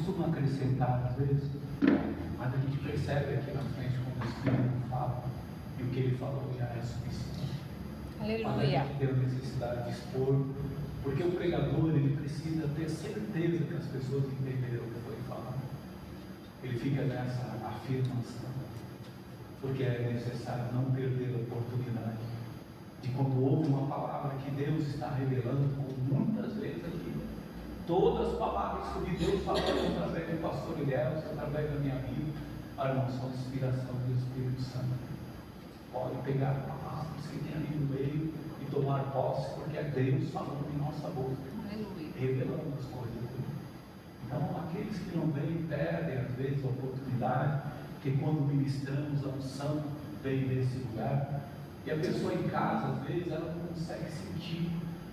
costumo acrescentar às vezes, mas a gente percebe aqui na frente quando o Espírito fala, e o que ele falou já é suficiente. Aleluia. Mas a gente tem a necessidade de expor, porque o pregador ele precisa ter certeza que as pessoas entenderam o que foi falado. Ele fica nessa afirmação, porque é necessário não perder a oportunidade de quando houve uma palavra que Deus está revelando, como muitas vezes aqui, todas as palavras que Deus falou através do pastor Ilhéus, através da minha vida, irmão, são inspiração do Espírito Santo. Pode pegar a palavra que tem ali no meio e tomar posse, porque é Deus falando em nossa boca, revelando as coisas. Então, aqueles que não vêm perdem às vezes a oportunidade, porque quando ministramos a unção vem desse lugar, e a pessoa em casa, às vezes, ela não consegue sentir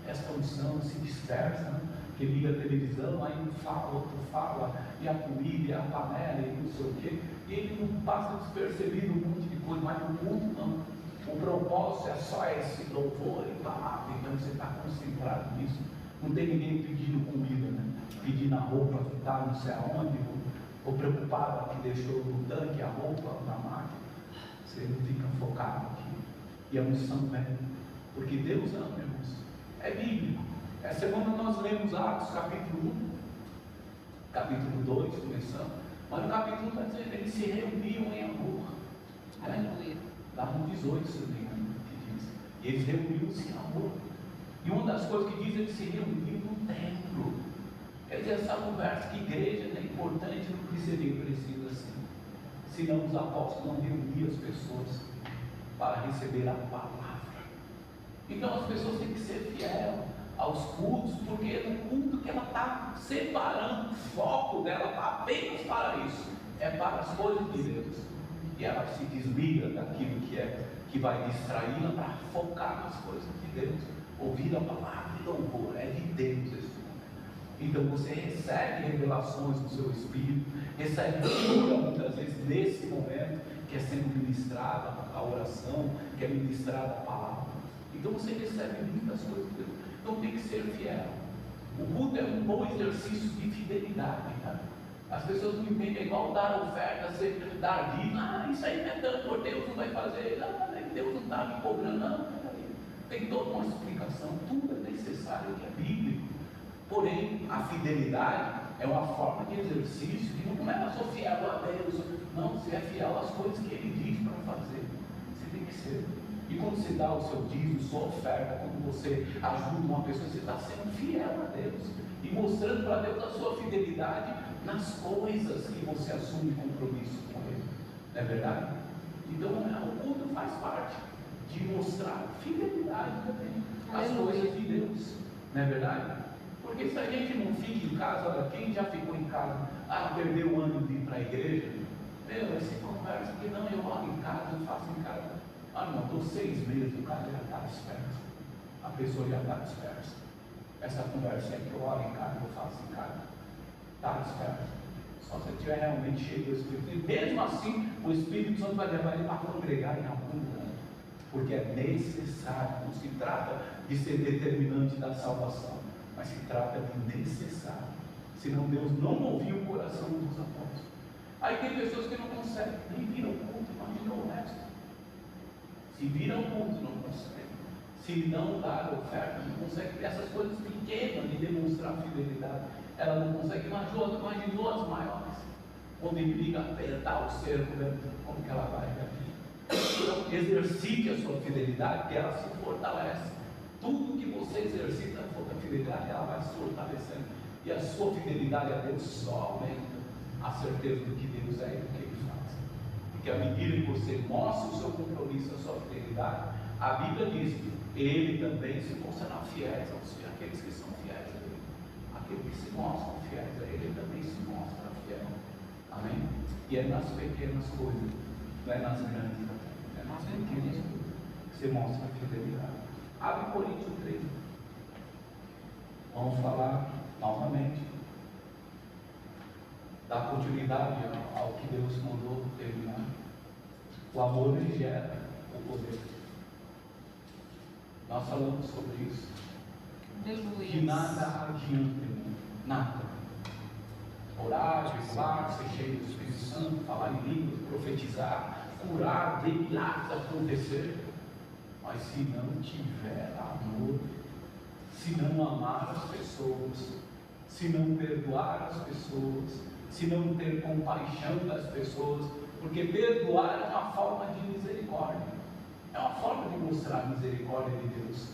essa unção, se dispersa, né? Que liga a televisão, aí um fala, outro fala, e a comida, e a panela, e não sei o quê, e ele não passa despercebido um monte de coisa, mas no culto não. O propósito é só esse louvor e palavra, então você está concentrado nisso. Não tem ninguém pedindo comida, né? Pedindo a roupa que está não sei aonde, ou preocupado que deixou no tanque a roupa na máquina. Você não fica focado aqui. E a unção vem, porque Deus ama, irmãos. É bíblico. Essa semana nós lemos Atos capítulo 1, capítulo 2, começamos, mas no capítulo 1 está dizendo, eles se reuniam em amor. Aleluia. Lá no 18, se não me engano, que diz. E eles reuniam-se em amor. E uma das coisas que diz, eles se reuniam no templo. Quer dizer, essa conversa, que igreja é importante, não seria preciso assim. Senão os apóstolos não reuniam as pessoas para receber a palavra. Então as pessoas têm que ser fiéis aos cultos, porque é no culto que ela está separando o foco dela apenas para isso, é para as coisas de Deus, e ela se desliga daquilo que vai distraí-la para focar nas coisas de Deus, ouvir a palavra de louvor, é de Deus esse momento. Então você recebe revelações do seu espírito, recebe cura muitas vezes nesse momento que é sendo ministrada a oração, que é ministrada a palavra. Então você recebe muitas coisas de Deus. Então tem que ser fiel. O culto é um bom exercício de fidelidade. Tá? As pessoas não entendem, é igual dar oferta, dar dízimo. Isso aí não é tanto, Deus não vai fazer. Não, Deus não está me cobrando. Não, tem toda uma explicação. Tudo é necessário, que é bíblico. Porém, a fidelidade é uma forma de exercício que não é só fiel a Deus. Não, você é fiel às coisas que Ele diz para fazer. Você tem que ser. E quando você dá o seu dízimo, sua oferta, quando você ajuda uma pessoa, você está sendo fiel a Deus e mostrando para Deus a sua fidelidade nas coisas que você assume compromisso com Ele. Não é verdade? Então o culto faz parte de mostrar fidelidade também às coisas de Deus. Não é verdade? Porque se a gente não fica em casa, olha, quem já ficou em casa, perdeu o ano de ir para a igreja, essa conversa que não, eu oro em casa, eu faço em casa. Não, estou 6 meses, o cara já está disperso. A pessoa já está dispersa. Essa conversa é que eu oro em casa, eu faço em casa. Está disperso. Só se estiver realmente cheio do Espírito. E mesmo assim, o Espírito Santo vai levar ele para congregar em algum lugar. Porque é necessário. Não se trata de ser determinante da salvação, mas se trata de necessário. Senão Deus não movia o coração dos apóstolos. Aí tem pessoas que não conseguem, nem viram o culto, imagina o resto. Se viram o culto, não consegue. Se não dar oferta, não consegue. Essas coisas pequenas de demonstrar fidelidade, ela não consegue. Imagina as maiores. Quando ele liga a apertar o cerco, como que ela vai aqui? Então, exercite a sua fidelidade, que ela se fortalece. Tudo que você exercita a fidelidade, ela vai se fortalecendo. E a sua fidelidade a Deus só aumenta a certeza do que Deus é e do que Ele faz. Porque à medida que você mostra o seu compromisso, a sua fidelidade, a Bíblia diz que Ele também se mostrará fiéis àqueles que são fiéis a Ele. Aqueles que se mostram fiéis a Ele, Ele também se mostra fiel. Amém? E é nas pequenas coisas, não é nas grandes também. É nas pequenas coisas que você mostra a fidelidade. Abre Coríntios 13. Vamos falar novamente. Dar continuidade ao que Deus mandou terminar. O amor ele gera o poder. Nós falamos sobre isso. Aleluia. Que nada adianta, nada. Orar, jejuar, ser cheio do Espírito Santo, falar em línguas, profetizar, curar, ver milagres acontecer. Mas se não tiver amor, se não amar as pessoas, se não perdoar as pessoas, se não ter compaixão das pessoas, porque perdoar é uma forma de misericórdia, é uma forma de mostrar a misericórdia de Deus,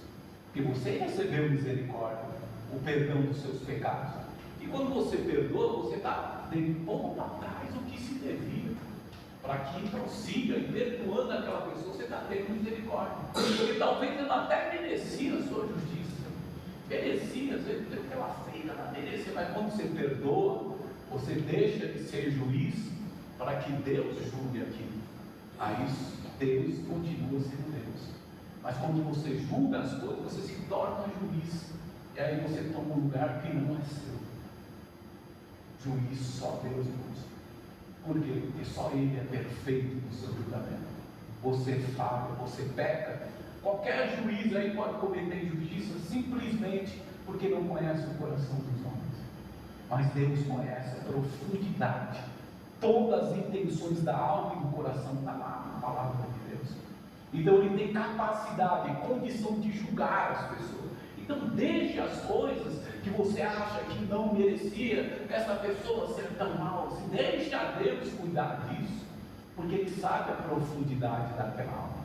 porque você recebeu misericórdia, o perdão dos seus pecados, e quando você perdoa, você está pondo para trás o que se devia, para que prossiga, e perdoando aquela pessoa, você está tendo misericórdia, porque talvez ela até merecia a sua justiça, merecia, às vezes pelo que ela fez, ela merecia, mas quando você perdoa, você deixa de ser juiz para que Deus julgue aquilo. Aí Deus continua sendo Deus. Mas quando você julga as coisas, você se torna juiz. E aí você toma um lugar que não é seu. Juiz só Deus usa. Por quê? Porque só Ele é perfeito no seu julgamento. Você falha, você peca. Qualquer juiz aí pode cometer injustiça simplesmente porque não conhece o coração dos homens. Mas Deus conhece a profundidade, todas as intenções da alma e do coração está lá na palavra de Deus. Então Ele tem capacidade, condição de julgar as pessoas. Então deixe as coisas que você acha que não merecia essa pessoa ser tão mal assim. Deixe a Deus cuidar disso, porque Ele sabe a profundidade daquela alma,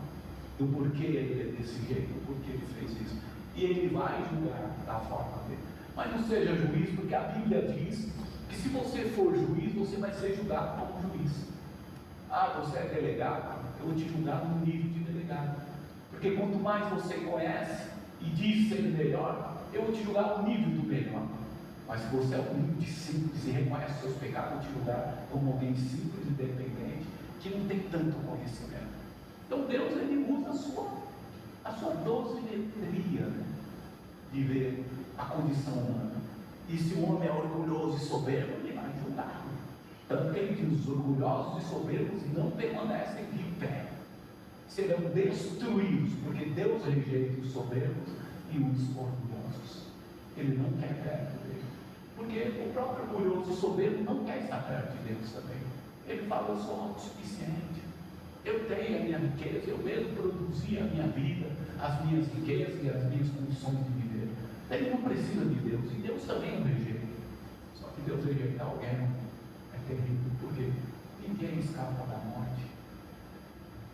do porquê Ele é desse jeito, do porquê Ele fez isso. E Ele vai julgar da forma dele. Mas não seja juiz, porque a Bíblia diz que se você for juiz, você vai ser julgado como juiz. Ah, você é delegado, eu vou te julgar no nível de delegado. Porque quanto mais você conhece e diz ser melhor, eu vou te julgar no nível do melhor. Mas se você é humilde, simples e reconhece seus pecados, eu vou te julgar como alguém simples e dependente, que não tem tanto conhecimento. Então Deus, Ele usa a sua dosimetria, né, de ver a condição humana. E se o homem é orgulhoso e soberbo, ele vai julgar. Tanto que ele diz: os orgulhosos e soberbos não permanecem de pé, serão destruídos, porque Deus rejeita os soberbos e os orgulhosos. Ele não quer perto dele, porque o próprio orgulhoso e soberbo não quer estar perto de Deus também. Ele fala: eu sou autossuficiente, eu tenho a minha riqueza, eu mesmo produzi a minha vida, as minhas riquezas e as minhas condições de viver. Ele não precisa de Deus, e Deus também o rejeita. Só que Deus rejeitar alguém é terrível, porque ninguém escapa da morte,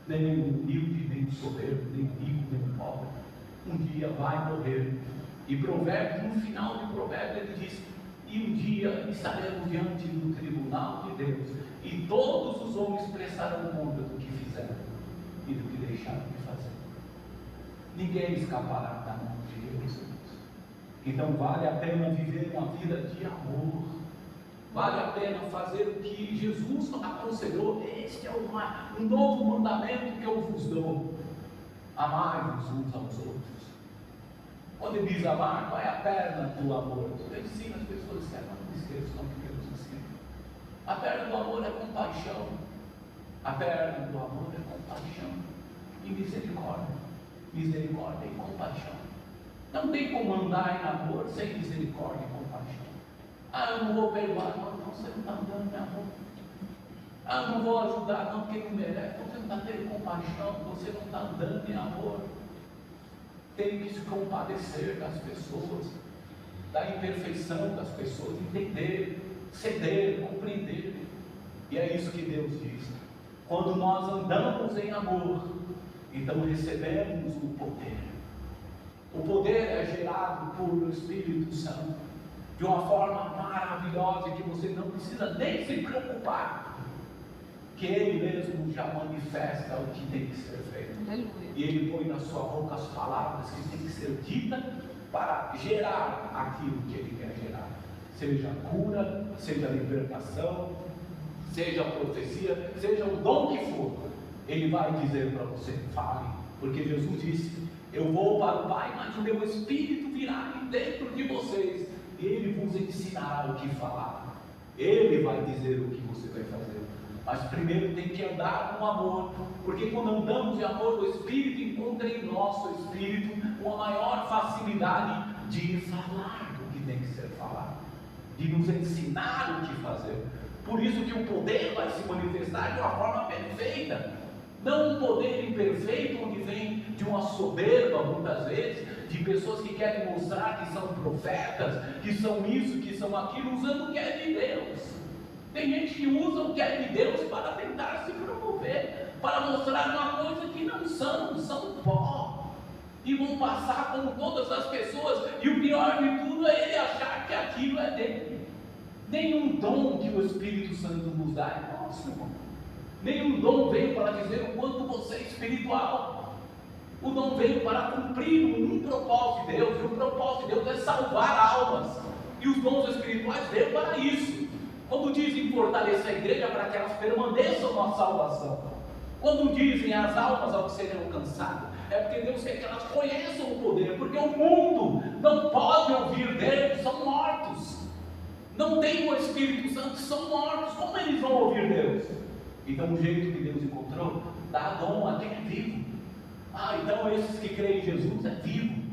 nem o humilde, nem o soberbo, nem o rico, nem o pobre. Um dia vai morrer. E Provérbios, no final de Provérbios, ele diz: e um dia estaremos diante do tribunal de Deus, e todos os homens prestarão conta do que fizeram e do que deixaram de fazer. Ninguém escapará da mão de Deus. Então vale a pena viver uma vida de amor, vale a pena fazer o que Jesus aconselhou. Este é um novo mandamento que eu vos dou: amai-vos uns aos outros. Quando ele diz amar, qual é a perna do amor? Eu ensino as pessoas que não esqueçam o que Deus ensina. A perna do amor é compaixão, a perna do amor é compaixão e misericórdia, misericórdia e compaixão. Não tem como andar em amor sem misericórdia e compaixão. Ah, eu não vou perdoar, não, você não está andando em amor. Ah, eu não vou ajudar, não, porque não merece. Você não está tendo compaixão, você não está andando em amor. Tem que se compadecer das pessoas, da imperfeição das pessoas, entender, ceder, compreender. E é isso que Deus diz: quando nós andamos em amor, então recebemos o poder. O poder é gerado por Espírito Santo de uma forma maravilhosa, que você não precisa nem se preocupar, que Ele mesmo já manifesta o que tem que ser feito. Aleluia. E Ele põe na sua boca as palavras que têm que ser ditas para gerar aquilo que Ele quer gerar, seja cura, seja libertação, seja profecia, seja o dom que for. Ele vai dizer para você: fale, porque Jesus disse: eu vou para o Pai, mas o meu Espírito virá dentro de vocês, e Ele vos ensinará o que falar. Ele vai dizer o que você vai fazer. Mas primeiro tem que andar com amor, porque quando andamos em amor, o Espírito encontra em nosso Espírito uma maior facilidade de falar o que tem que ser falado. de nos ensinar o que fazer. Por isso que o poder vai se manifestar de uma forma perfeita, não um poder imperfeito, onde vem de uma soberba, muitas vezes, de pessoas que querem mostrar que são profetas, que são isso, que são aquilo, usando o que é de Deus. Tem gente que usa o que é de Deus para tentar se promover, para mostrar uma coisa que não são pó, e vão passar como todas as pessoas, e o pior de tudo é ele achar que aquilo é dele. Nenhum dom que o Espírito Santo nos dá é nosso, irmão. Nenhum dom veio para dizer o quanto você é espiritual. O dom veio para cumprir um propósito de Deus, e o propósito de Deus é salvar almas, e os dons espirituais veio para isso. Quando dizem fortalecer a igreja para que elas permaneçam na salvação, quando dizem as almas ao que serem alcançadas, é porque Deus quer que elas conheçam o poder, porque o mundo não pode ouvir Deus, são mortos, não tem o Espírito Santo, são mortos, como eles vão ouvir Deus? Então o jeito que Deus encontrou, dá dom a quem é vivo. Então esses que creem em Jesus é vivo,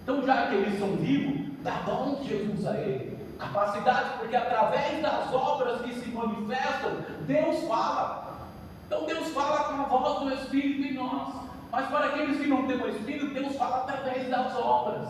então já que eles são vivos, dá dom de Jesus a ele, capacidade, porque através das obras que se manifestam, Deus fala. Então Deus fala com a voz do Espírito em nós, mas para aqueles que não têm o Espírito, Deus fala através das obras,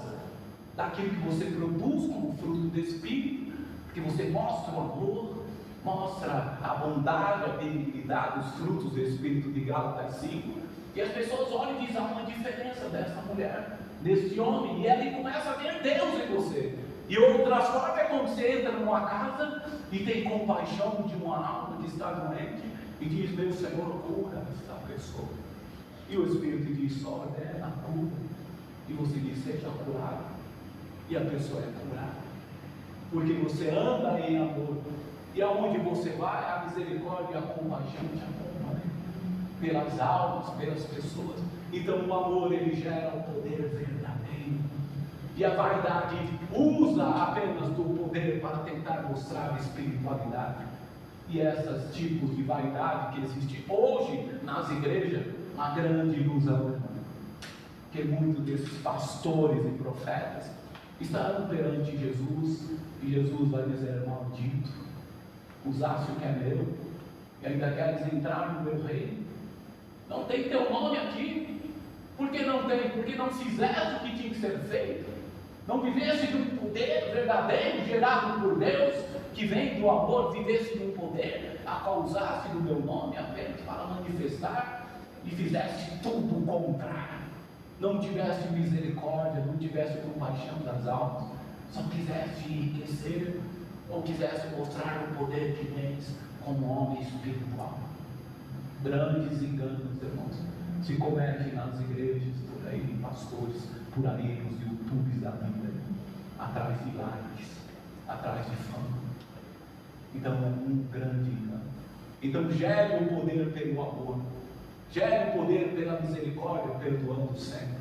daquilo que você produz como fruto do Espírito, porque você mostra o amor, mostra a bondade, a benignidade, os frutos do Espírito de Gálatas 5, e as pessoas olham e dizem: há uma diferença dessa mulher, desse homem, e ela começa a ver Deus em você. E outras formas é quando você entra numa casa e tem compaixão de uma alma que está doente, e diz: meu Senhor, cura esta pessoa. E o Espírito diz: só ordena a cura. E você diz: seja curado. E a pessoa é curada, porque você anda em amor, e aonde você vai, a misericórdia e a compaixão te acompanham, pelas almas, pelas pessoas. Então o amor, ele gera o poder verdadeiro, e a vaidade usa apenas do poder para tentar mostrar a espiritualidade. E esses tipos de vaidade que existem hoje nas igrejas, uma grande ilusão, que muitos desses pastores e profetas estarão perante Jesus, e Jesus vai dizer: maldito, usaste o que é meu, e ainda queres entrar no meu reino? Não tem teu nome aqui. Por que não tem? Porque não fizeste o que tinha que ser feito, não vivesse de um poder verdadeiro, gerado por Deus, que vem do amor, vivesse de um poder, a qual usaste do meu nome apenas para manifestar, e fizeste tudo o contrário. Não tivesse misericórdia, não tivesse compaixão das almas, só quisesse enriquecer, ou quisesse mostrar o poder que tens como homem espiritual. Grandes enganos, irmãos, se cometem nas igrejas, por aí, pastores, por aí, nos YouTubes da vida, atrás de likes, atrás de fama. Então é um grande engano. Então gere o poder pelo amor, gere o poder pela misericórdia, perdoando sempre.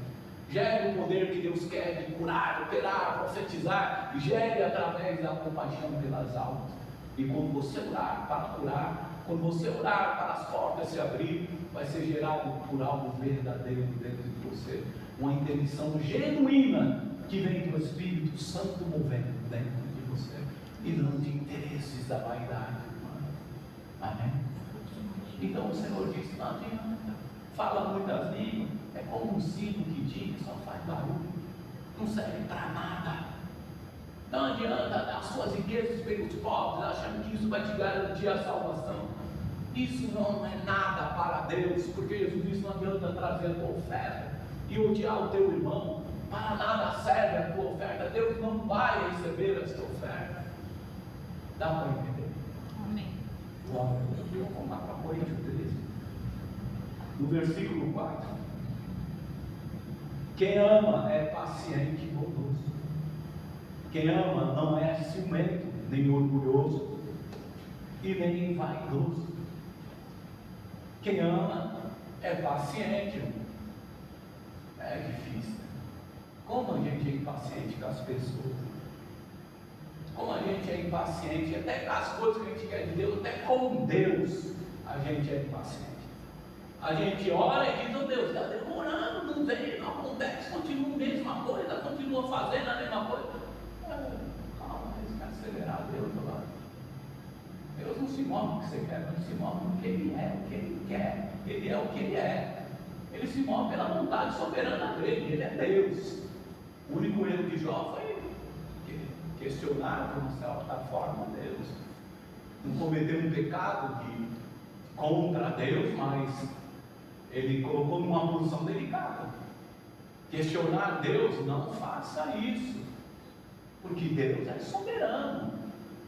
Gere o poder que Deus quer de curar, operar, profetizar, gere através da compaixão pelas almas. E quando você orar para curar, quando você orar para as portas se abrir, vai ser gerado por algo verdadeiro dentro de você, uma intenção genuína que vem do Espírito Santo movendo dentro de você, e não de interesses da vaidade humana. Amém? Então o Senhor diz: não adianta, fala muitas línguas, é como um sino que diz, só faz barulho, não serve para nada. Não adianta dar suas riquezas pelos pobres, achando que isso vai te garantir a salvação. Isso não é nada para Deus, porque Jesus disse: não adianta trazer a tua oferta e odiar o teu irmão, para nada serve a tua oferta. Deus não vai receber esta oferta. Dá para entender? Amém. Glória a Deus. Vamos lá para Coríntios 13, no versículo 4. Quem ama é paciente e bondoso. Quem ama não é ciumento, nem orgulhoso, e nem vaidoso. Quem ama é paciente. É difícil. Como a gente é impaciente com as pessoas, como a gente é impaciente até com as coisas que a gente quer de Deus, até com Deus a gente é impaciente. A gente ora e diz: oh Deus, está demorando, não vem, não acontece, continua a mesma coisa, continua fazendo a mesma coisa. Calma, tem que acelerar. Deus move no que você quer, não se move no que Ele é, o que Ele quer. Ele é o que Ele é. Ele se move pela vontade soberana dele, Ele é Deus. O único erro de Jó foi questionar de uma certa forma Deus. Não cometeu um pecado contra Deus, mas ele colocou numa posição delicada. Questionar Deus, não faça isso, porque Deus é soberano,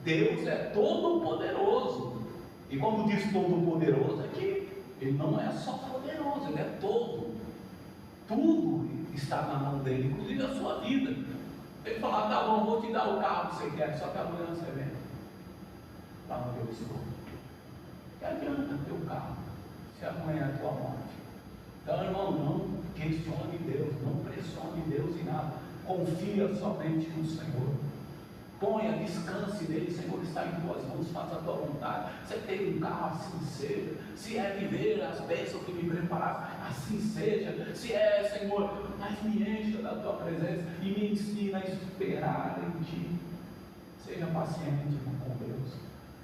Deus é todo-poderoso. E quando diz todo-poderoso, é que Ele não é só poderoso, Ele é todo. Tudo está na mão dele, inclusive a sua vida. Ele fala, tá bom, vou te dar o carro que você quer, só que amanhã você vem para onde eu estou. Que adianta ter o carro, se amanhã é a tua morte? Então, irmão, não questione Deus, não pressione Deus em nada. Confia somente no Senhor. Ponha, descanse nele. Senhor, está em tuas mãos, faça a tua vontade. Você tem um carro, assim seja. Se é viver as bênçãos que me preparaste, assim seja. Se é, Senhor, mas me encha da tua presença e me ensina a esperar em ti. Seja paciente com Deus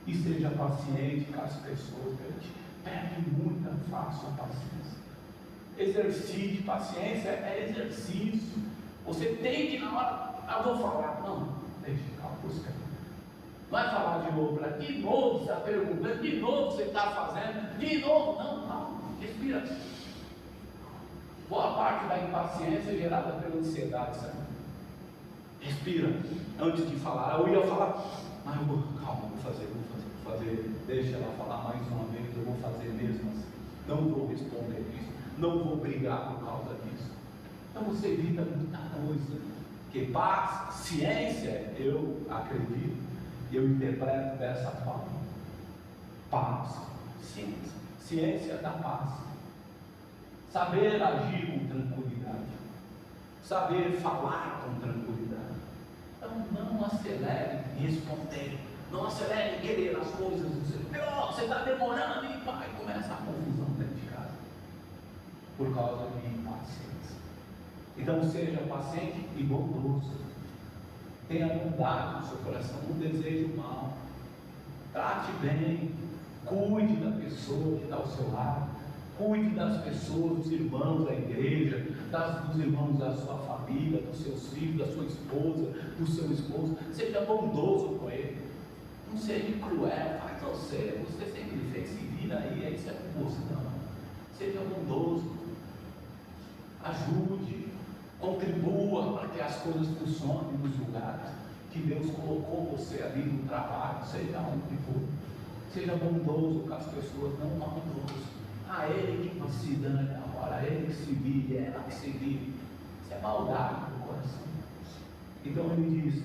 e seja paciente com as pessoas. Perde muita fácil a paciência. Exercite paciência, é exercício. Você tem que, na hora, eu vou falar, não, deixa, calma, busca. Vai falar de novo, de novo você está perguntando, de novo você está fazendo, de novo, não, calma, respira. Boa parte da impaciência é gerada pela ansiedade, sabe? Respira, antes de falar. Eu ia falar, mas eu vou, calma, vou fazer, deixa ela falar mais uma vez, eu vou fazer mesmo assim. Não vou responder isso, não vou brigar por causa disso. Então você evita muita coisa. Porque paz, ciência, eu acredito, e eu interpreto dessa forma. Paz, ciência. Ciência da paz. Saber agir com tranquilidade. Saber falar com tranquilidade. Então não acelere em responder. Não acelere em querer as coisas do Senhor. Você está demorando e vai começa a confusão dentro de casa. Por causa de impaciência. Então seja paciente e bondoso. Tenha bondade no seu coração, não deseje o mal. Trate bem. Cuide da pessoa que está ao seu lado. Cuide das pessoas, dos irmãos da igreja, dos irmãos da sua família, dos seus filhos, da sua esposa, do seu esposo. Seja bondoso com ele. Não seja cruel, faz você sempre fez, se vira aí, isso é curso, não. Seja bondoso. Ajude, contribua para que as coisas funcionem nos lugares que Deus colocou você ali no trabalho, seja onde for. Seja bondoso com as pessoas, não maldoso. A ele que se dane agora, a ele que se vire, ela que se vire. Isso é maldade no coração. Então ele diz,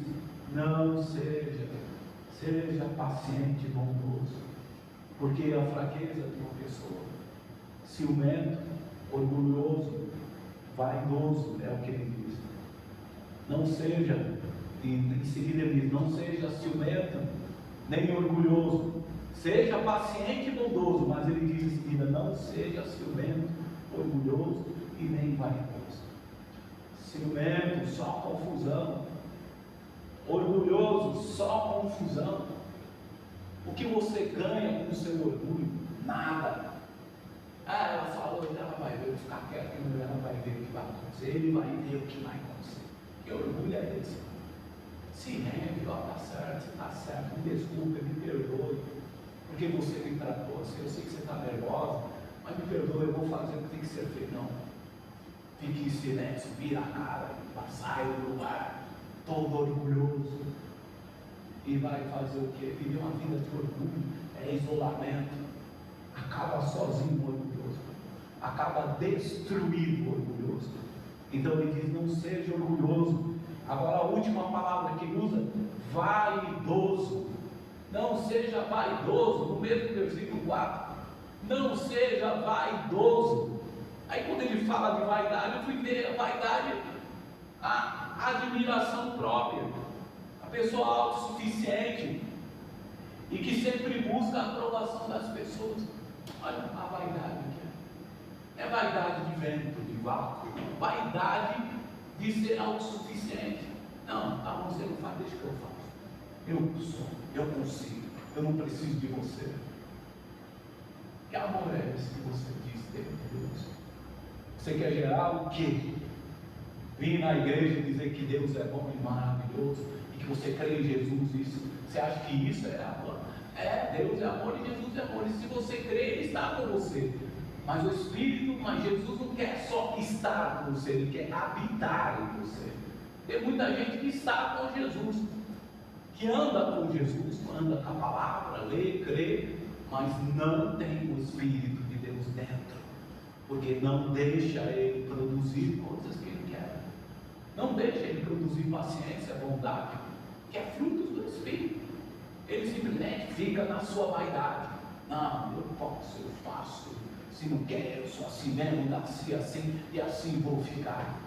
não seja paciente e bondoso, porque a fraqueza de uma pessoa, ciumento, orgulhoso, vaidoso, é o que ele diz. Não seja, em seguida ele diz, não seja ciumento, nem orgulhoso, seja paciente e bondoso, mas ele diz em seguida, não seja ciumento, orgulhoso e nem vaidoso. Ciumento, só confusão. Orgulhoso, só confusão. O que você ganha com o seu orgulho? Nada. Ela falou, ela vai ver, eu ficar quieto, ela vai ver o que vai acontecer, ele vai ver o que vai acontecer. Que orgulho é esse? Se rende, está certo, você está certo, me desculpe, me perdoe, porque você me tratou assim, eu sei que você está nervosa, mas me perdoe, eu vou fazer o que tem que ser feito. Não. Fique em silêncio, vira a cara, saia do lugar, todo orgulhoso, e vai fazer o quê? Viver uma vida de orgulho, é isolamento, acaba sozinho orgulhoso, acaba destruído orgulhoso. Então ele diz, não seja orgulhoso. Agora a última palavra que ele usa, vaidoso. Não seja vaidoso, no mesmo versículo 4, não seja vaidoso. Aí quando ele fala de vaidade, eu fui ver a vaidade, a admiração própria, a pessoa autossuficiente e que sempre busca a aprovação das pessoas. Olha a vaidade que é vaidade de vento, de vácuo, vaidade de ser autossuficiente. Não, tá bom, você não faz, deixa que eu faço. Eu sou, eu consigo, eu não preciso de você. Que amor é esse que você diz ter de Deus? Você quer gerar o quê? Vir na igreja e dizer que Deus é bom e maravilhoso, e que você crê em Jesus, isso. Você acha que isso é amor? Deus é amor e Jesus é amor. E se você crê, Ele está com você. Mas Jesus não quer só estar com você, Ele quer habitar em você. Tem muita gente que está com Jesus, que anda com Jesus, anda com a palavra, lê, crê, mas não tem o Espírito de Deus dentro, porque não deixa Ele produzir coisas que Ele quer. Não deixa Ele produzir paciência, bondade, que é frutos do Espírito. Ele simplesmente fica na sua vaidade. Não, eu posso, eu faço. Se não quer, eu sou assim mesmo, nasci assim e assim vou ficar.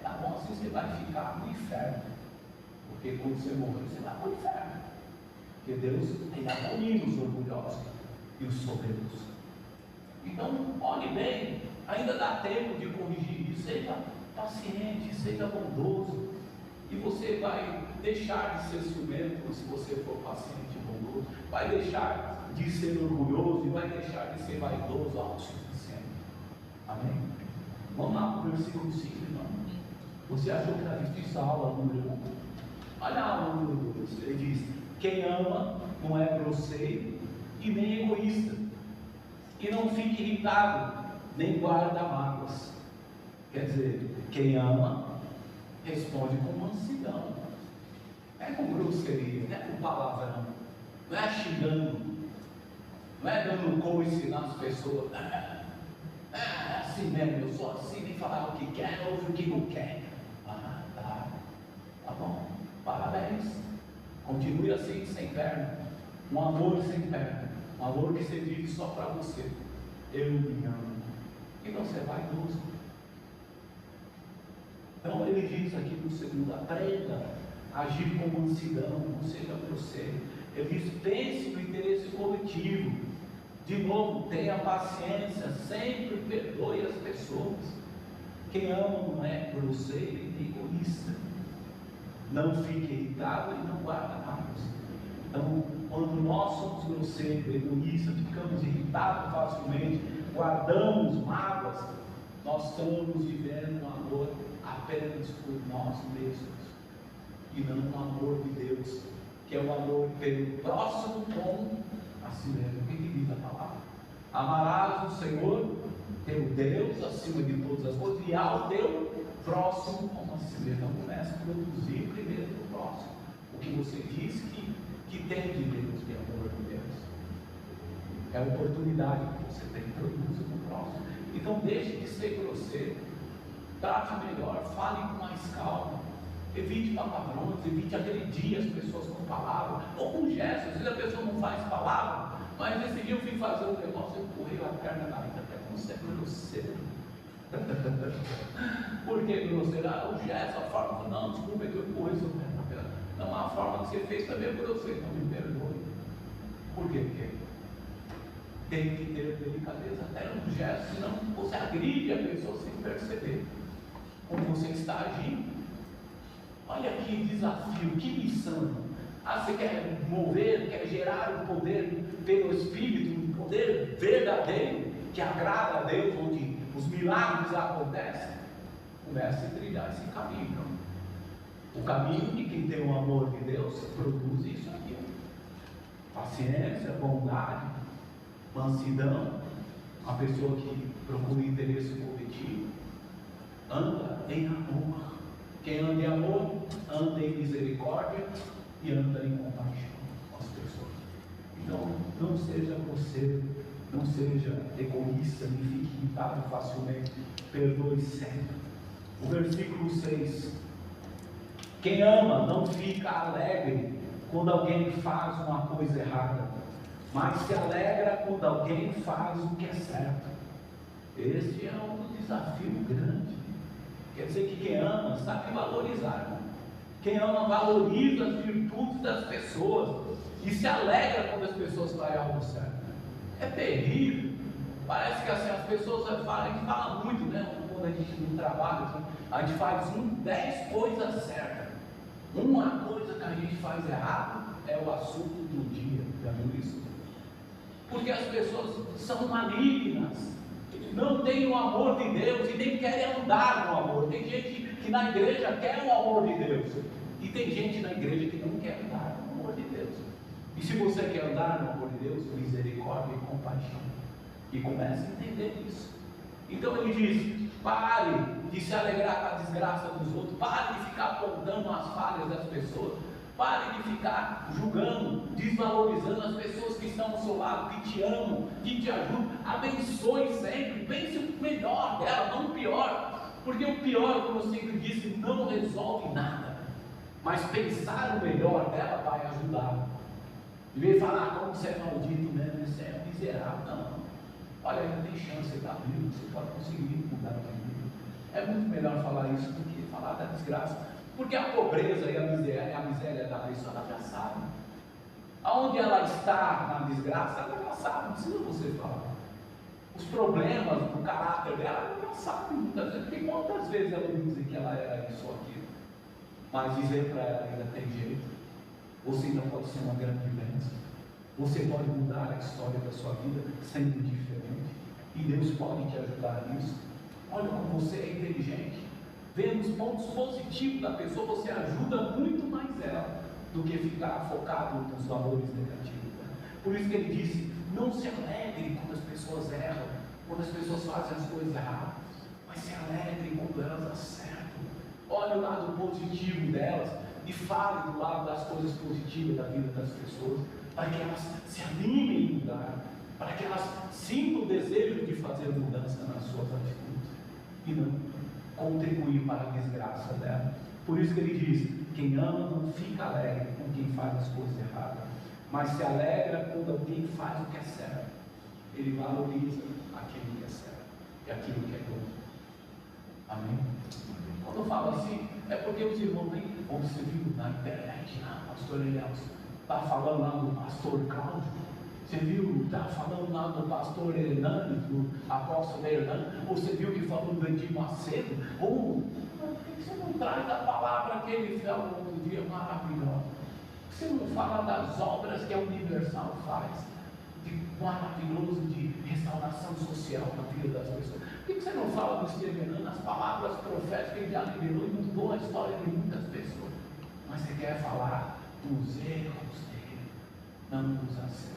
Tá bom, assim você vai ficar no inferno. Porque quando você morrer, você vai para o inferno. Porque Deus, Ele abomina os orgulhosos e os soberbos. Então, olhe bem, ainda dá tempo de corrigir isso. Seja paciente, seja bondoso. E você vai deixar de ser ciumento se você for paciente e bondoso. Vai deixar de ser orgulhoso e vai deixar de ser vaidoso, autossuficiente. Amém? Vamos lá para o versículo 5, irmão. Você achou que era difícil a aula número 1? Olha a aula número 2. Ele diz: quem ama não é grosseiro e nem egoísta, e não fique irritado, nem guarda mágoas. Quer dizer, quem ama responde com mansidão, não é com grosseria, não é com palavrão, não é xingando, não é dando coice nas pessoas. Assim mesmo, eu sou assim, nem falar o que quer, ouve o que não quer. Tá bom, parabéns. Continue assim, sem perna. Um amor sem perna, um amor que você vive só para você. Eu me amo. E você é vaidoso. Então ele diz aqui no segundo: aprenda a agir com mansidão, não seja grosseiro. Ele diz: pense no interesse coletivo. De novo, tenha paciência, sempre perdoe as pessoas. Quem ama não é grosseiro e nem egoísta. Não fique irritado e não guarda mágoas. Então, quando nós somos grosseiros, egoístas, ficamos irritados facilmente, guardamos mágoas, nós estamos vivendo um amor apenas por nós mesmos, e não um amor de Deus, que é o amor pelo próximo como a si mesmo. O que diz a palavra? Amarás o Senhor, teu Deus, acima de todas as coisas, e ao teu próximo como a si mesmo. Então comece a produzir primeiro no próximo o que você diz que tem de Deus, que é amor de Deus. É a oportunidade que você tem, produza no próximo. Então deixe de ser grosseiro, trate melhor, fale com mais calma, evite palavrões, evite agredir as pessoas com palavras ou com gestos. Às vezes a pessoa não faz palavra, mas esse dia eu fui fazer um negócio, eu empurrei a perna da vida, até como você é grosseiro. Por que grosseiro? O gesto, a forma, não, desculpa, que eu empurrei sua perna. Não, a forma que você fez também é grosseiro, não me perdoe. Por quê? Porque tem que ter delicadeza até no gesto, senão você agride a pessoa sem perceber como você está agindo. Olha que desafio, que missão. Você quer mover, quer gerar um poder pelo Espírito, um poder verdadeiro, que agrada a Deus, onde os milagres acontecem? Comece a trilhar esse caminho. O caminho de quem tem o amor de Deus produz isso aqui: paciência, bondade, mansidão. Uma pessoa que procura interesse coletivo, anda em amor. Quem anda em amor, anda em misericórdia e anda em compaixão com as pessoas. Então, não seja grosseiro, não seja egoísta, nem fique irritado facilmente, perdoe sempre. O versículo 6: quem ama não fica alegre quando alguém faz uma coisa errada, mas se alegra quando alguém faz o que é certo. Este é um desafio grande. Quer dizer que quem ama sabe valorizar, né? Quem ama valoriza as virtudes das pessoas e se alegra quando as pessoas fazem algo certo. É terrível. Parece que assim, as pessoas falam, a gente fala muito, né? Quando a gente não trabalha, assim, a gente faz 10 coisas certas. Uma coisa que a gente faz errado é o assunto do dia, já viu isso? Porque as pessoas são malignas, não têm o amor de Deus e nem querem andar no amor. Tem gente que na igreja quer o amor de Deus, e tem gente na igreja que não quer andar no amor de Deus. E se você quer andar no amor de Deus, misericórdia e compaixão. E comece a entender isso. Então ele diz: pare de se alegrar com a desgraça dos outros, pare de ficar apontando as falhas das pessoas, pare de ficar julgando, desvalorizando as pessoas que estão ao seu lado, que te amam, que te ajudam. Abençoe sempre, pense o melhor dela, não o pior, porque o pior, como eu sempre disse, não resolve nada, mas pensar o melhor dela vai ajudar. Em vez de falar como você é maldito mesmo, você é miserável, não. Olha, ainda tem chance, você está vivo, você pode conseguir mudar a vida. É muito melhor falar isso do que falar da desgraça, porque a pobreza e a miséria da pessoa, ela já sabe. Aonde ela está na desgraça, ela já sabe, não precisa você falar. Os problemas do caráter dela, ela já sabe muitas vezes, porque quantas vezes ela ouviu dizer que ela era isso ou aquilo, mas dizer para ela ainda tem jeito. Você ainda pode ser uma grande bênção. Você pode mudar a história da sua vida sendo diferente. E Deus pode te ajudar nisso. Olha como você é inteligente. Vendo os pontos positivos da pessoa, você ajuda muito mais ela do que ficar focado nos valores negativos. Por isso que ele disse: não se alegre quando as pessoas erram, quando as pessoas fazem as coisas erradas, mas se alegre quando elas acertam. Olha o lado positivo delas e fale do lado das coisas positivas da vida das pessoas, para que elas se animem em mudar, para que elas sintam o desejo de fazer mudança nas suas atitudes e não contribuir para a desgraça dela. Por isso que ele diz: quem ama não fica alegre com quem faz as coisas erradas, mas se alegra quando alguém faz o que é certo. Ele valoriza aquilo que é certo e aquilo que é bom. Amém? Quando eu falo assim, é porque os irmãos nem, como você viu na internet, pastor Elias está falando lá do pastor Cláudio, você viu, está falando lá do pastor Hernandes, do apóstolo Hernandes, ou você viu que falou do Edir Macedo, ou por que você não traz a palavra que ele falou outro dia maravilhosa? Você não fala das obras que a Universal faz, de maravilhoso de restauração social na vida das pessoas? Por que você não fala do Estevenano, as palavras proféticas que ele já liberou e mudou a história de muitas pessoas? Mas você quer falar dos erros dele, não dos acertos.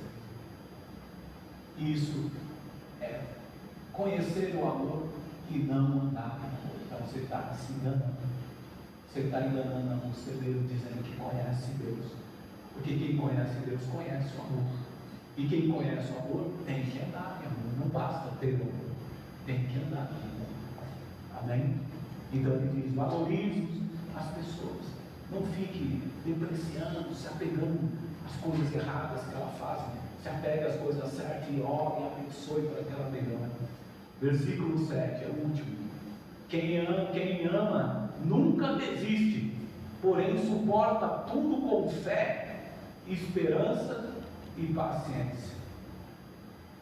Isso é conhecer o amor e não andar no amor. Então você está se enganando. Você está enganando a você mesmo, dizendo que conhece Deus. Porque quem conhece Deus conhece o amor. E quem conhece o amor tem que andar em amor. Não basta ter o amor, tem que andar em amor. Amém? Então ele diz: valorize as pessoas. Não fique depreciando, se apegando às coisas erradas que ela faz. Se apegue às coisas certas e ore e abençoe para que ela melhore. Versículo 7, é o último. Quem ama nunca desiste, porém suporta tudo com fé, esperança e paciência.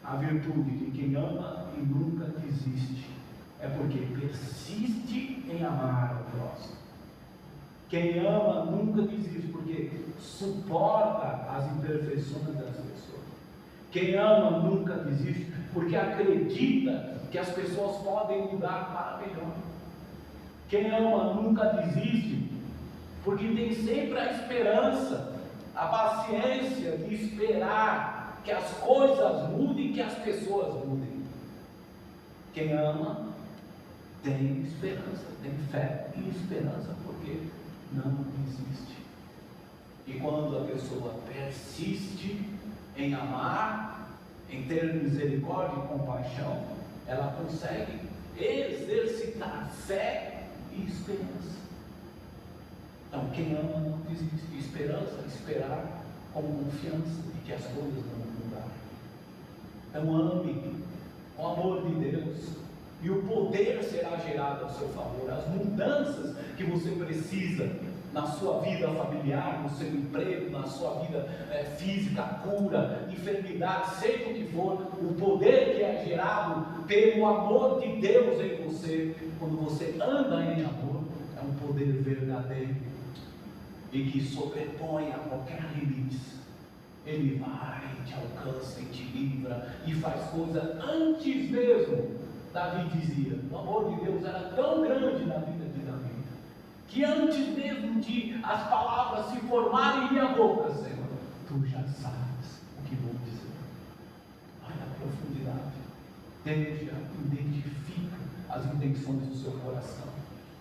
A virtude de quem ama e nunca desiste é porque persiste em amar ao próximo. Quem ama nunca desiste, porque suporta as imperfeições das pessoas. Quem ama nunca desiste, porque acredita que as pessoas podem mudar para melhor. Quem ama nunca desiste, porque tem sempre a esperança, a paciência de esperar que as coisas mudem, que as pessoas mudem. Quem ama tem esperança, tem fé e esperança, porque não desiste. E quando a pessoa persiste em amar, em ter misericórdia e compaixão, ela consegue exercitar fé e esperança. Então, quem ama não desiste. Esperança, esperar com confiança de que as coisas vão mudar. Então, ame o amor de Deus, e o poder será gerado ao seu favor. As mudanças que você precisa na sua vida familiar, no seu emprego, na sua vida física, cura, enfermidade, seja o que for, o poder que é gerado pelo amor de Deus em você, quando você anda em amor, é um poder verdadeiro. e que sobrepõe a qualquer limite. Ele vai, te alcança e te livra e faz coisa antes mesmo. Davi dizia, o amor de Deus era tão grande na vida de Davi, que antes mesmo de as palavras se formarem em minha boca, Senhor, tu já sabes o que vou dizer. Olha a profundidade. Deus já identifica as intenções do seu coração.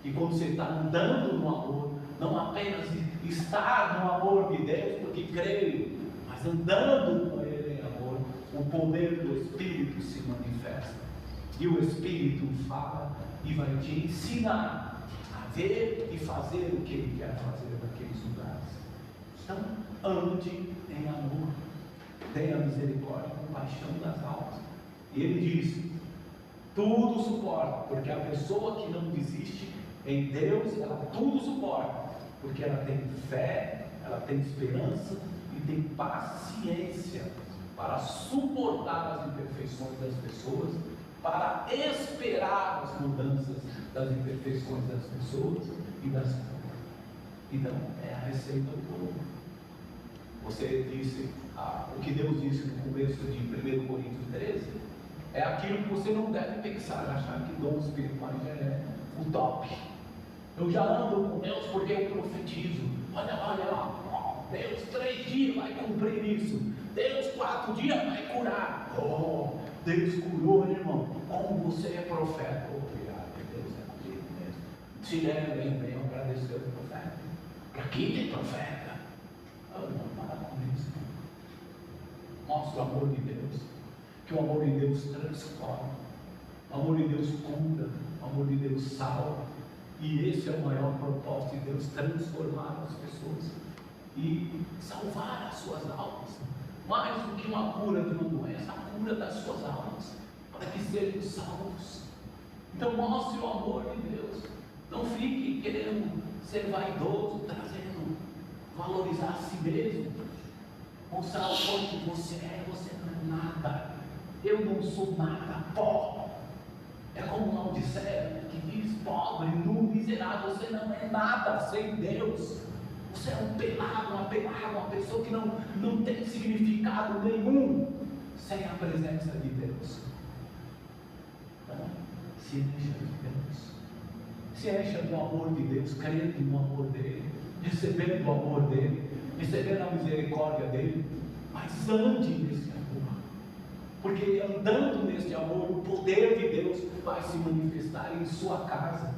E quando você está andando no amor, não apenas estar no amor de Deus, porque creio, mas andando com Ele em amor, o poder do Espírito se manifesta. E o Espírito fala e vai te ensinar a ver e fazer o que Ele quer fazer naqueles lugares. Então, ande em amor, tenha misericórdia e compaixão das almas. E Ele diz, tudo suporta, porque a pessoa que não desiste em Deus, ela tudo suporta, porque ela tem fé, ela tem esperança e tem paciência para suportar as imperfeições das pessoas, para esperar as mudanças das imperfeições das pessoas e das coisas. Então, é a receita do povo. Você disse, o que Deus disse no começo de 1 Coríntios 13, é aquilo que você não deve pensar, achar que dons espirituais é o top. Eu já ando com Deus porque eu profetizo. Olha lá, Deus 3 dias vai cumprir isso. Deus 4 dias vai curar. Oh, Deus curou, irmão. Como você é profeta? Obrigado, Deus é comigo mesmo. Se lembrem bem, eu agradecer ao profeta. Aqui tem profeta. Oh, não, para com isso. Mostra o amor de Deus. Que o amor de Deus transforma. O amor de Deus cura. O amor de Deus salva. E esse é o maior propósito de Deus, transformar as pessoas e salvar as suas almas. Mais do que uma cura de uma doença, a cura das suas almas, para que sejam salvos. Então mostre o amor de Deus. Não fique querendo ser vaidoso, trazendo, valorizar a si mesmo, mostrar o quanto você não é nada. Eu não sou nada, pó. É como uma Odisseia que diz, pobre, nu, miserável, você não é nada sem Deus. Você é um pelado, uma pessoa que não tem significado nenhum sem a presença de Deus. Então, se encha de Deus. Se encha do amor de Deus, crendo no amor dEle, recebendo o amor dEle, recebendo a misericórdia dEle, mas ande nesse amor. Porque andando neste amor, o poder de Deus vai se manifestar em sua casa,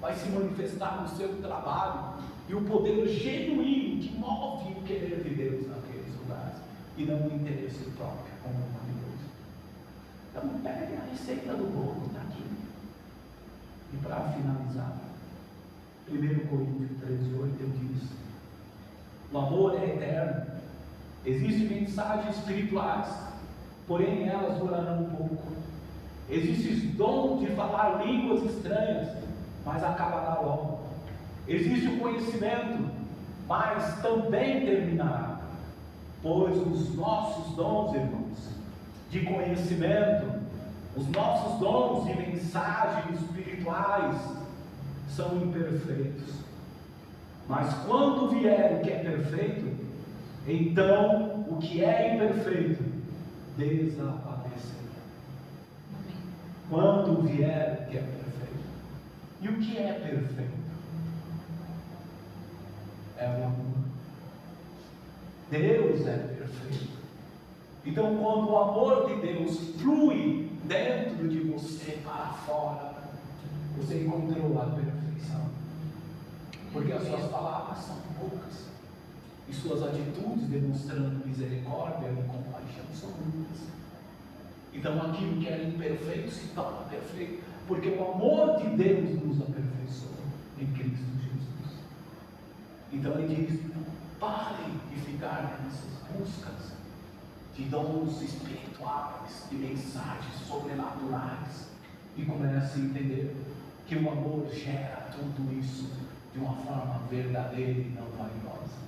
vai se manifestar no seu trabalho, e o poder genuíno que move o querer de Deus naqueles lugares, e não o interesse próprio, como maravilhoso. Então, pegue a receita do bolo, está aqui. E para finalizar, 1 Coríntios 13:8, ele diz: o amor é eterno, existem mensagens espirituais, porém elas durarão um pouco. Existe o dom de falar línguas estranhas, mas acabará logo. Existe o conhecimento, mas também terminará. Pois os nossos dons, irmãos, de conhecimento, os nossos dons de mensagens espirituais são imperfeitos. Mas quando vier o que é perfeito, então o que é imperfeito desaparecerá. Quando vier o que é perfeito. E o que é perfeito? É o amor. Deus é perfeito. Então, quando o amor de Deus flui dentro de você para fora, você encontrou a perfeição. Porque as suas palavras são poucas, e suas atitudes demonstrando misericórdia e compaixão são muitas. Então aquilo que era imperfeito se torna perfeito, porque o amor de Deus nos aperfeiçoou em Cristo Jesus. Então ele diz: parem de ficar nessas buscas de dons espirituais, de mensagens sobrenaturais, e comece a entender que o amor gera tudo isso de uma forma verdadeira e não vaidosa.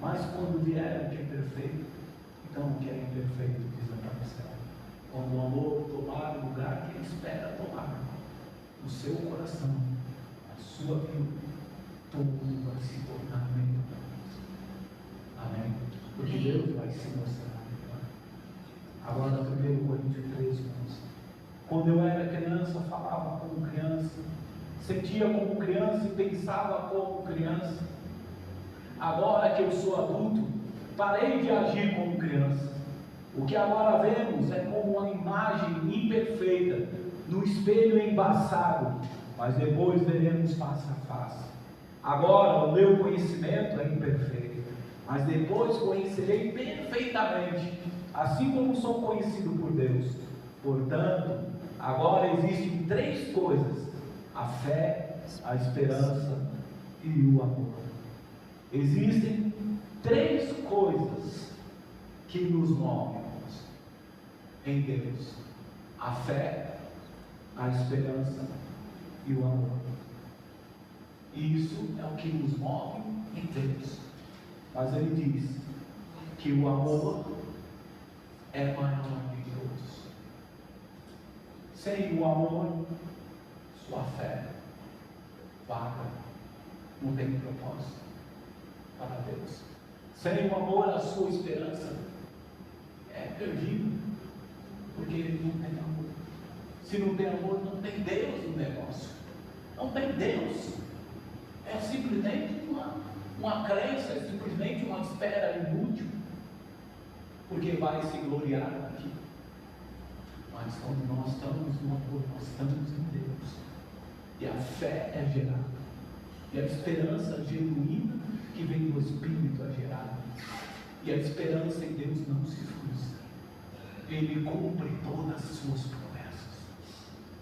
Mas quando vier o que é perfeito, então o que é imperfeito desaparecerá. Quando o amor tomar o lugar que ele espera tomar no seu coração, sua vida, tudo vai se tornar melhor. Amém? Porque Deus vai se mostrar melhor. Agora, 1 Coríntios 13, 11. Quando eu era criança, falava como criança, sentia como criança e pensava como criança. Agora que eu sou adulto, parei de agir como criança. O que agora vemos é como uma imagem imperfeita, no espelho embaçado, mas depois veremos face a face. Agora o meu conhecimento é imperfeito, mas depois conhecerei perfeitamente, assim como sou conhecido por Deus. Portanto, agora existem 3 coisas: a fé, a esperança e o amor. Existem 3 coisas que nos movem em Deus: a fé, a esperança e o amor. E isso é o que nos move em Deus. Mas ele diz que o amor é maior que todos. Sem o amor, sua fé vaga, não tem propósito para Deus. Sem o amor, a sua esperança é perdida, porque ele não tem amor. Se não tem amor, não tem Deus no negócio. Não tem Deus. É simplesmente uma crença, é simplesmente uma espera inútil, porque vai se gloriar aqui. Mas quando nós estamos no amor, nós estamos em Deus. E a fé é gerada. E a esperança genuína que vem do Espírito é gerada. E a esperança em Deus não se frustra. Ele cumpre todas as suas promessas.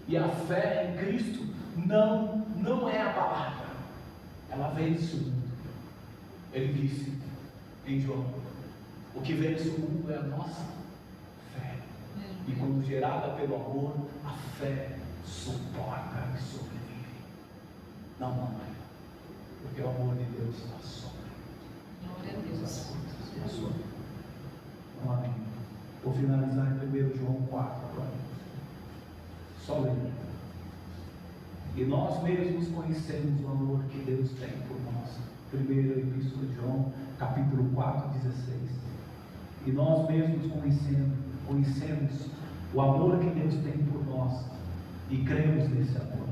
E a fé em Cristo não é abalada. Ela vence o mundo. Ele disse em João: o que vence o mundo é a nossa fé. E quando gerada pelo amor, a fé suporta e sobrevive. Não é. Porque o amor de Deus está sobre todas as coisas. Amém. Vou finalizar em 1 João 4 agora. Só ler. E nós mesmos conhecemos o amor que Deus tem por nós. Primeira Epístola de João, capítulo 4, 16. E nós mesmos conhecemos o amor que Deus tem por nós e cremos nesse amor.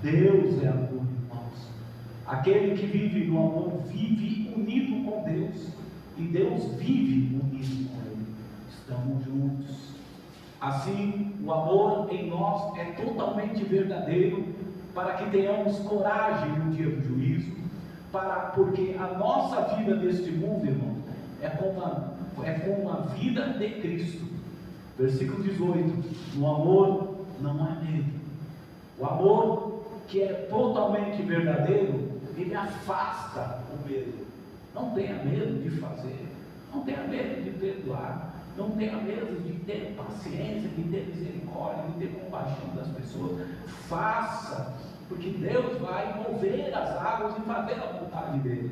Deus é amor, irmãos. Aquele que vive no amor vive unido com Deus, e Deus vive unido com Ele. Estamos juntos. Assim, o amor em nós é totalmente verdadeiro, para que tenhamos coragem no dia do juízo, porque a nossa vida neste mundo, irmão, é como a vida de Cristo. Versículo 18: no amor não há medo. O amor que é totalmente verdadeiro, ele afasta o medo. Não tenha medo de fazer, não tenha medo de perdoar, não tenha medo de ter paciência, de ter misericórdia, de ter compaixão das pessoas. Faça, porque Deus vai mover as águas e fazer a vontade dele.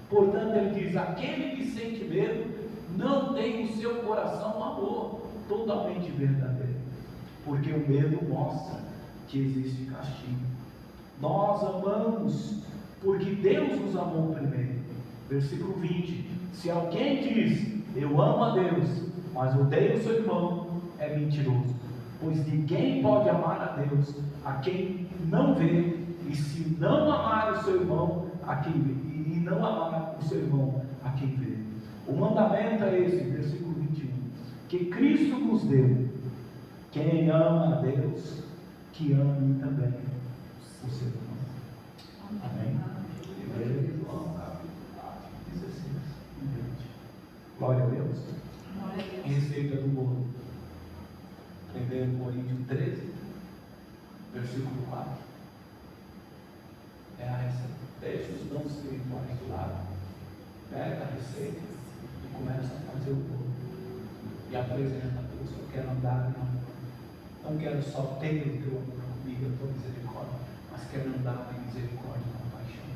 Portanto, ele diz: aquele que sente medo não tem no seu coração amor totalmente verdadeiro, porque o medo mostra que existe castigo. Nós amamos porque Deus nos amou primeiro. Versículo 20: se alguém diz eu amo a Deus, mas odeia o seu irmão, é mentiroso. Pois ninguém pode amar a Deus a quem não vê, e se não amar o seu irmão a quem vê, e não amar o seu irmão a quem vê. O mandamento é esse, versículo 21, que Cristo nos deu: quem ama a Deus, que ame também o seu irmão. Amém? Glória a Deus. Receita do bolo. 1 Coríntios 13, versículo 4. É a receita. Deixa os dons espirituais do lado. Pega a receita e começa a fazer o bolo. E apresenta a Deus: eu quero andar em amor. Não quero só ter o teu amor comigo, a tua misericórdia, mas quero andar em misericórdia e compaixão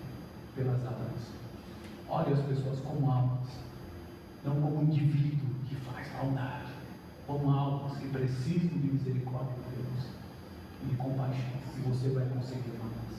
pelas almas. Olha as pessoas como almas, não como indivíduo que faz maldade, como almas que precisam de misericórdia de Deus e de compaixão, e você vai conseguir amá-las.